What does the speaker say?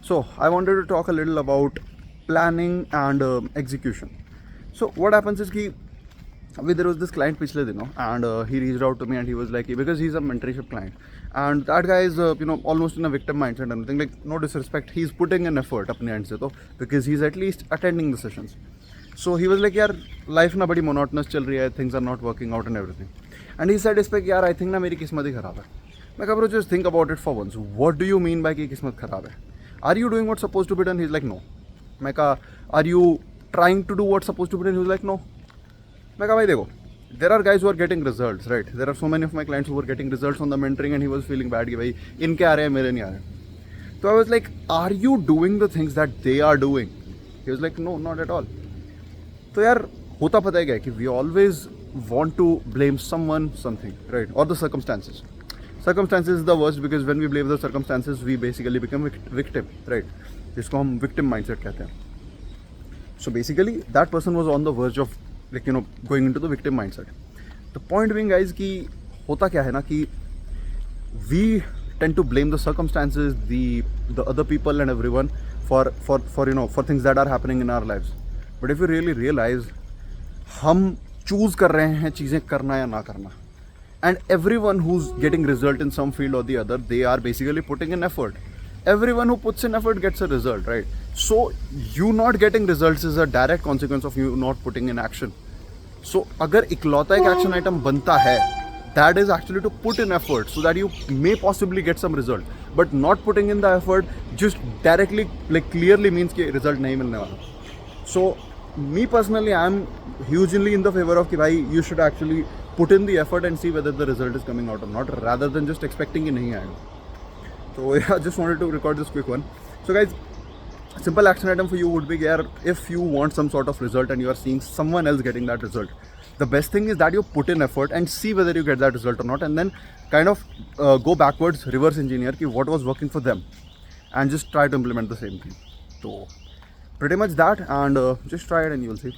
So I wanted to talk a little about planning and execution. So what happens is कि अभी there was this client पिछले दिनों and he reached out to me and he was like because he's a mentorship client and that guy is almost in a victim mindset and everything, like no disrespect, he's putting an effort अपने end से तो because he's at least attending the sessions. So he was like यार life ना बड़ी monotonous चल रही है, things are not working out and everything. And he said इस पे यार I think ना मेरी किस्मत ही ख़राब है. मैं कहा bro just think about it for once. What do you mean by कि किस्मत ख़राब है? Are you doing what's supposed to be done? He's like no. मैं कहा are you trying to do what's supposed to be done? He was like no. मैं कहा भाई देखो, there are guys who are getting results, right? There are so many of my clients who were getting results on the mentoring and he was feeling bad कि भाई इनके आ रहे हैं मेरे नहीं आ रहे. So I was like, are you doing the things that they are doing? He was like no, not at all. तो यार होता पता है क्या कि we always want to blame someone, something, right? Or the circumstances. Circumstances is the worst because when we blame the circumstances, we basically become victim, right? जिसको हम victim mindset कहते हैं. So basically, that person was on the verge of going into the victim mindset. The point being, guys, कि होता क्या है ना कि we tend to blame the circumstances, the other people and everyone for things that are happening in our lives. But if you really realize, हम choose कर रहे हैं चीज़ें करना या ना करना. And everyone who's getting result in some field or the other, they are basically putting in effort. Everyone who puts in effort gets a result, right? So you not getting results is a direct consequence of you not putting in action. So अगर इकलौता एक action item बनता है, that is actually to put in effort so that you may possibly get some result. But not putting in the effort just directly clearly means कि result नहीं मिलने वाला. So me personally, I am hugely in the favor of कि भाई you should actually put in the effort and see whether the result is coming out or not, rather than just expecting कि नहीं आएगा. So yeah, just wanted to record this quick one. So guys, simple action item for you would be here if you want some sort of result and you are seeing someone else getting that result. The best thing is that you put in effort and see whether you get that result or not, and then kind of go backwards, reverse engineer ki what was working for them, and just try to implement the same thing. So pretty much that, and just try it and you will see.